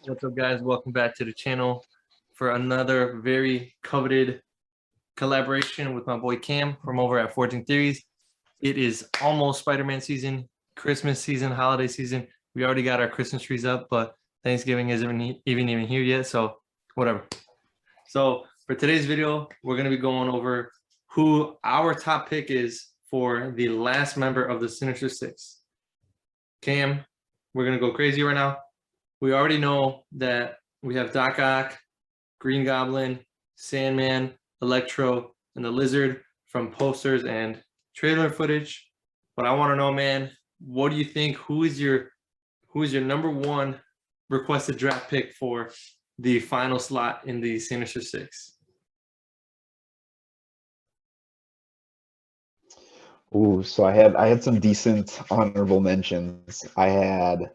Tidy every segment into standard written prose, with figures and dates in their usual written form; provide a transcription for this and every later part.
What's up, guys? Welcome back to the channel for another very coveted collaboration with my boy Cam from over at Forging Theories. It is almost Spider-Man season, Christmas season, holiday season. We already got our Christmas trees up, but Thanksgiving isn't even here yet, so whatever. So for today's video, we're going to be going over who our top pick is for the last member of the Sinister Six. Cam, we're going to go crazy right now. We already know that we have Doc Ock, Green Goblin, Sandman, Electro, and the Lizard from posters and trailer footage. But I want to know, man, what do you think? Who is your number one requested draft pick for the final slot in the Sinister Six? Ooh, so I had some decent honorable mentions. I had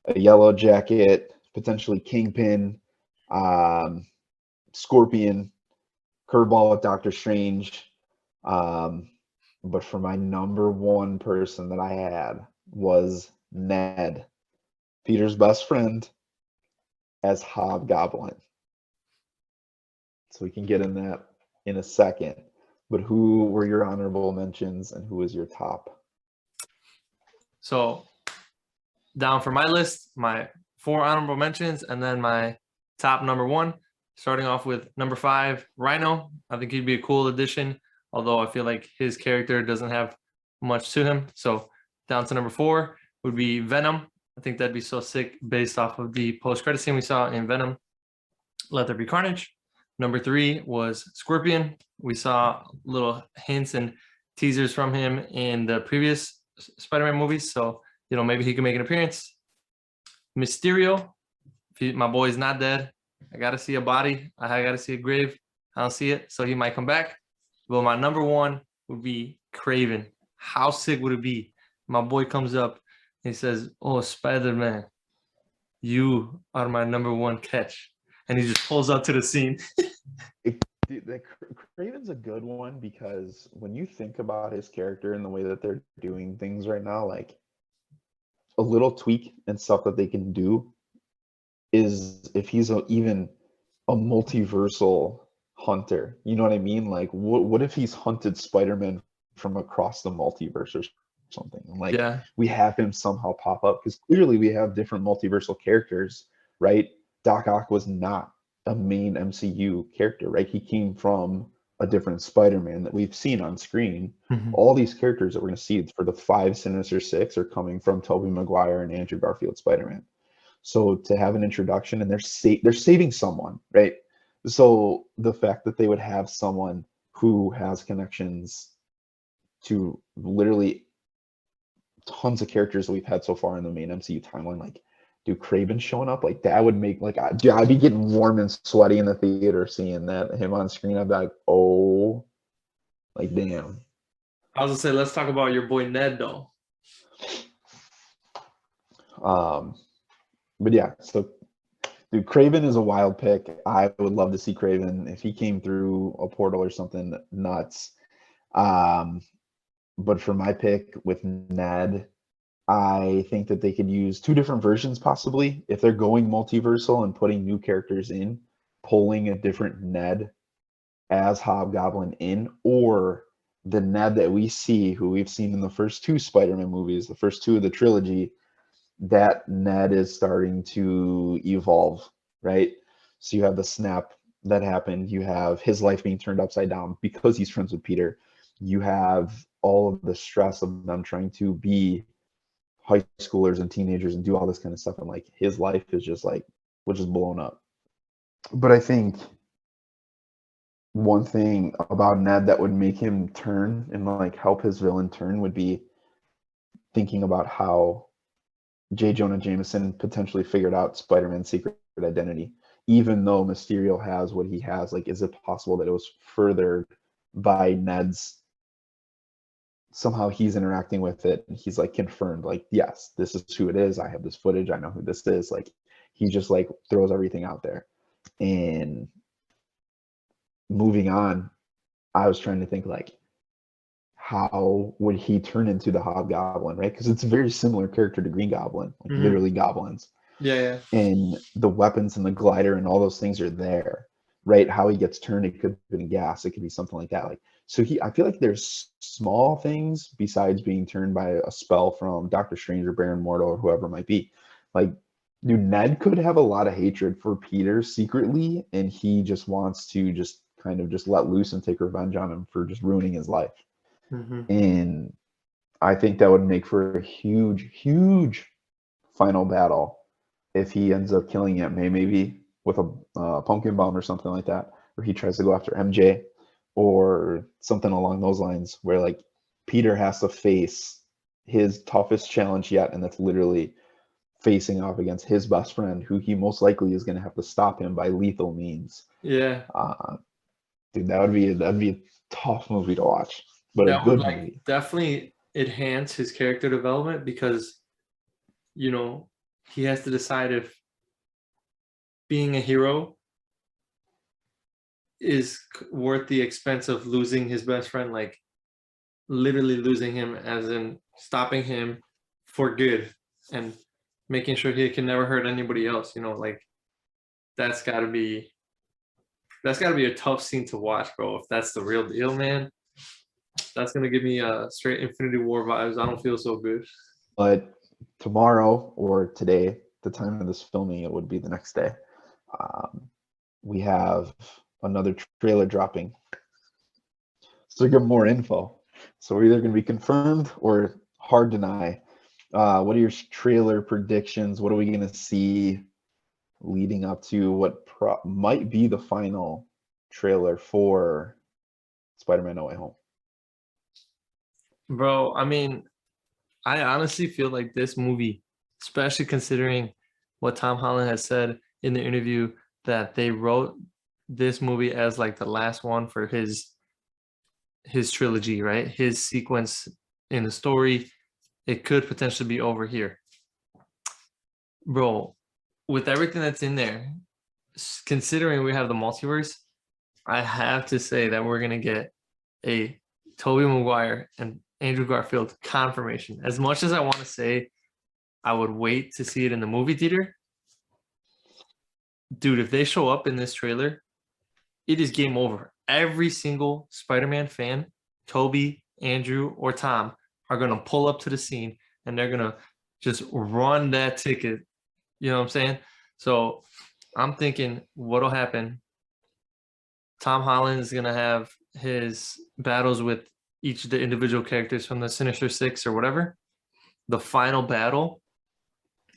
a Yellow Jacket, potentially Kingpin, Scorpion, Curveball with Doctor Strange. But for my number one person that I had was Ned, Peter's best friend, as Hobgoblin. So we can get in that in a second. But who were your honorable mentions and who was your top? So down for my list, my 4 honorable mentions, and then my top number 1. Starting off with number 5, Rhino. I think he'd be a cool addition, although I feel like his character doesn't have much to him. So down to number 4 would be Venom. I think that'd be so sick based off of the post-credit scene we saw in Venom, Let There Be Carnage. Number 3 was Scorpion. We saw little hints and teasers from him in the previous Spider-Man movies, so maybe he can make an appearance. Mysterio, my boy's not dead. I gotta see a body. I gotta see a grave. I don't see it, so he might come back. But my number 1 would be Kraven. How sick would it be? My boy comes up and he says, "Oh, Spider-Man, you are my number 1 catch." And he just pulls up to the scene. Dude, Craven's a good one because when you think about his character and the way that they're doing things right now, like a little tweak and stuff that they can do is if he's even a multiversal hunter. You know what I mean? Like, what if he's hunted Spider-Man from across the multiverse or something? And like, Yeah. we have him somehow pop up because clearly we have different multiversal characters, right? Doc Ock was not a main MCU character, right? He came from a different Spider-Man that we've seen on screen. Mm-hmm. All these characters that we're going to see for the 5 Sinister Six are coming from Tobey Maguire and Andrew Garfield Spider-Man. So to have an introduction, and they're saving someone, right? So the fact that they would have someone who has connections to literally tons of characters that we've had so far in the main MCU timeline, like, dude, Kraven showing up, like, that would make, like, I'd be getting warm and sweaty in the theater seeing that, him on screen. I'd be like, oh, like, damn. I was gonna say, let's talk about your boy Ned, though. But yeah, so dude, Kraven is a wild pick. I would love to see Kraven if he came through a portal or something nuts. But for my pick with Ned, I think that they could use 2 different versions possibly. If they're going multiversal and putting new characters in, pulling a different Ned as Hobgoblin in, or the Ned that we see, who we've seen in the first 2 Spider-Man movies, the first 2 of the trilogy, that Ned is starting to evolve, right? So you have the snap that happened. You have his life being turned upside down because he's friends with Peter. You have all of the stress of them trying to be high schoolers and teenagers and do all this kind of stuff. And like his life is just like, was just blown up. But I think one thing about Ned that would make him turn and like help his villain turn would be thinking about how J. Jonah Jameson potentially figured out Spider-Man's secret identity. Even though Mysterio has what he has, like, is it possible that it was furthered by Ned's, somehow he's interacting with it and he's like confirmed, like, yes, this is who it is. I have this footage. I know who this is. Like, he just like throws everything out there. And moving on, I was trying to think, like, how would he turn into the Hobgoblin, right? Because it's a very similar character to Green Goblin, like literally goblins. Yeah. And the weapons and the glider and all those things are there, right? How he gets turned, it could have been gas, it could be something like that. Like, so I feel like there's small things besides being turned by a spell from Doctor Strange or Baron Mordo or whoever it might be. Like, dude, Ned could have a lot of hatred for Peter secretly, and he just wants to just kind of just let loose and take revenge on him for just ruining his life. Mm-hmm. And I think that would make for a huge, huge final battle if he ends up killing Aunt May, maybe with a pumpkin bomb or something like that, or he tries to go after MJ or something along those lines, where like Peter has to face his toughest challenge yet, and that's literally facing off against his best friend, who he most likely is going to have to stop him by lethal means. Yeah. Dude, that'd be a tough movie to watch, but a That would good like movie. definitely enhance his character development because, you know, he has to decide if being a hero is worth the expense of losing his best friend, like literally losing him, as in stopping him for good and making sure he can never hurt anybody else. You know, like that's got to be a tough scene to watch, bro. If that's the real deal, man, that's gonna give me straight Infinity War vibes. I don't feel so good. But tomorrow or today, the time of this filming, it would be the next day. We have another trailer dropping, so we get more info. So we're either going to be confirmed or hard deny. What are your trailer predictions? What are we going to see leading up to what might be the final trailer for Spider-Man No Way Home? Bro, I mean, I honestly feel like this movie, especially considering what Tom Holland has said in the interview, that they wrote this movie as like the last one for his trilogy, right? His sequence in the story, it could potentially be over here. Bro, with everything that's in there, considering we have the multiverse, I have to say that we're gonna get a Tobey Maguire and Andrew Garfield confirmation. As much as I want to say I would wait to see it in the movie theater, dude, if they show up in this trailer, it is game over. Every single Spider-Man fan, Toby, Andrew, or Tom, are gonna pull up to the scene and they're gonna just run that ticket. You know what I'm saying? So I'm thinking what'll happen. Tom Holland is gonna have his battles with each of the individual characters from the Sinister Six or whatever. The final battle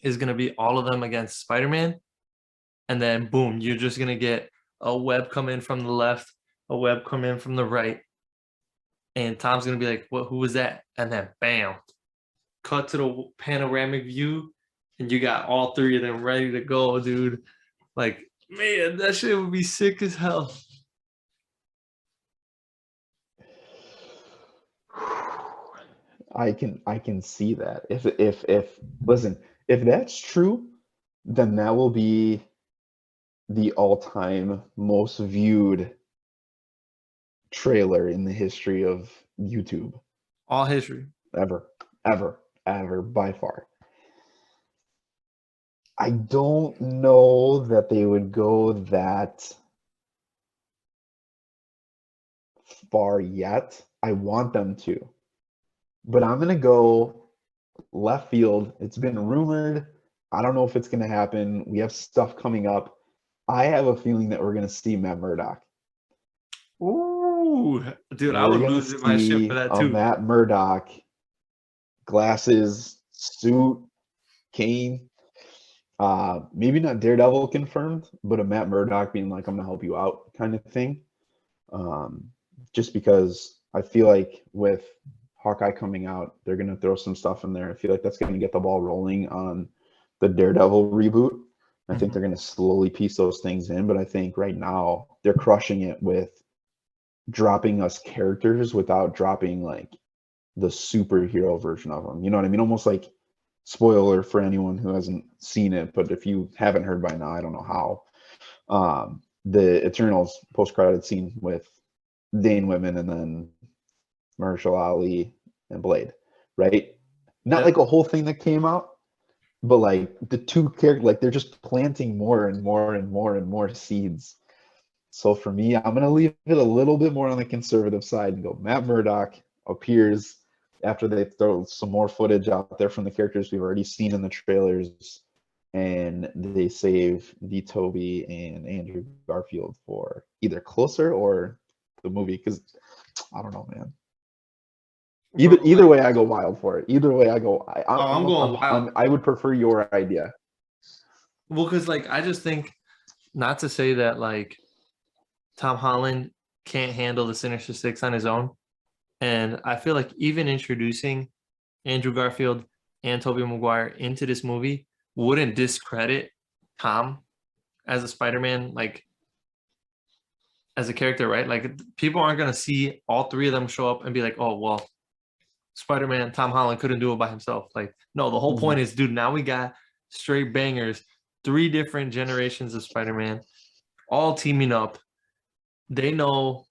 is gonna be all of them against Spider-Man, and then boom, you're just gonna get a web come in from the left, a web come in from the right, and Tom's gonna be like, "What? Who was that?" And then bam, cut to the panoramic view, and you got all three of them ready to go, dude. Like, man, that shit would be sick as hell. I can see that. If listen, if that's true, then that will be the all-time most viewed trailer in the history of YouTube All history. ever, ever by far. I don't know that they would go that far yet. I want them to, but I'm gonna go left field. It's been rumored. I don't know if it's gonna happen. We have stuff coming up. I have a feeling that we're gonna see Matt Murdock. Ooh, dude, I We're would gonna lose my shit for see that a too. Matt Murdock, glasses, suit, cane. Maybe not Daredevil confirmed, but a Matt Murdock being like, "I'm gonna help you out" kind of thing. Um, just because I feel like with Hawkeye coming out, they're gonna throw some stuff in there. I feel like that's gonna get the ball rolling on the Daredevil reboot. I think they're gonna slowly piece those things in, but I think right now they're crushing it with dropping us characters without dropping like the superhero version of them. You know what I mean? Almost like spoiler for anyone who hasn't seen it, but if you haven't heard by now, I don't know how. The Eternals post-credit scene with Dane Whitman and then Marshall Ali and Blade, right? Not Yep. like a whole thing that came out, but like the two characters, like they're just planting more and more and more and more seeds. So for me, I'm gonna leave it a little bit more on the conservative side and go Matt Murdock appears after they throw some more footage out there from the characters we've already seen in the trailers, and they save the Toby and Andrew Garfield for either Closer or the movie. Because I don't know, man. Either way, I go wild for it. Either way, I go. I'm going wild. I would prefer your idea. Well, because like I just think, not to say that like Tom Holland can't handle the Sinister Six on his own, and I feel like even introducing Andrew Garfield and Tobey Maguire into this movie wouldn't discredit Tom as a Spider-Man, like as a character, right? Like people aren't gonna see all three of them show up and be like, oh well, Spider-Man, Tom Holland couldn't do it by himself. Like, no, the whole point is, dude, now we got straight bangers, 3 different generations of Spider-Man, all teaming up. They know,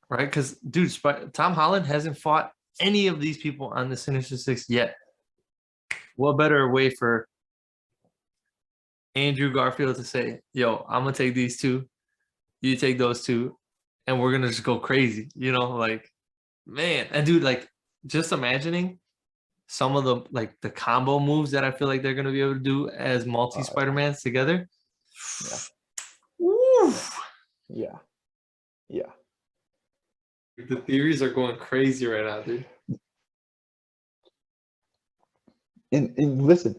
right? Because, dude, Tom Holland hasn't fought any of these people on the Sinister Six yet. What better way for Andrew Garfield to say, yo, I'm going to take these 2, you take those 2, and we're going to just go crazy, you know? Like, man. And, dude, like, just imagining some of the like the combo moves that I feel like they're gonna be able to do as multi Spider-Mans together. Yeah. Woo. Yeah. Yeah. The theories are going crazy right now, dude. And listen,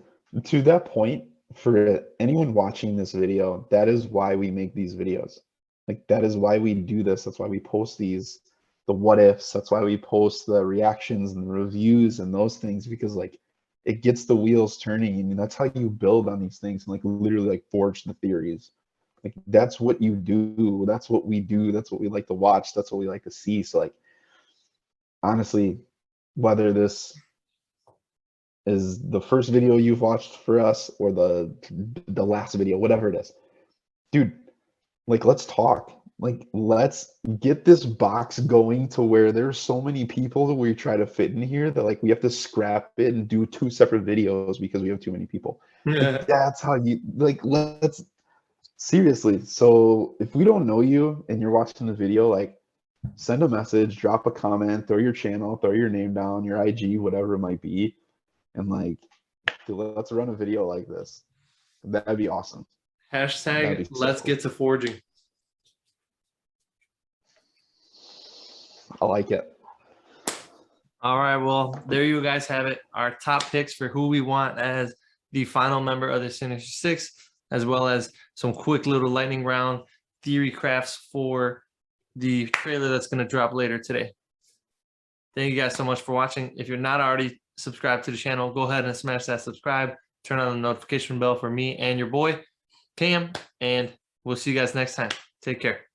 to that point, for anyone watching this video, that is why we make these videos. Like that is why we do this. That's why we post these, the what ifs. That's why we post the reactions and the reviews and those things, because like it gets the wheels turning, and that's how you build on these things and like literally like forge the theories. Like that's what you do. That's what we do. That's what we like to watch. That's what we like to see. So like honestly, whether this is the first video you've watched for us or the last video, whatever it is, dude, like let's talk. Like let's get this box going to where there's so many people that we try to fit in here that like we have to scrap it and do 2 separate videos because we have too many people. Like, that's how you like. Let's seriously. So if we don't know you and you're watching the video, like send a message, drop a comment, throw your channel, throw your name down, your IG, whatever it might be, and like, dude, let's run a video like this. That'd be awesome. Hashtag let's get to forging. I like it. All right, well, there you guys have it. Our top picks for who we want as the final member of the Sinister Six, as well as some quick little lightning round theory crafts for the trailer that's going to drop later today. Thank you guys so much for watching. If you're not already subscribed to the channel, go ahead and smash that subscribe. Turn on the notification bell for me and your boy, Cam, and we'll see you guys next time. Take care.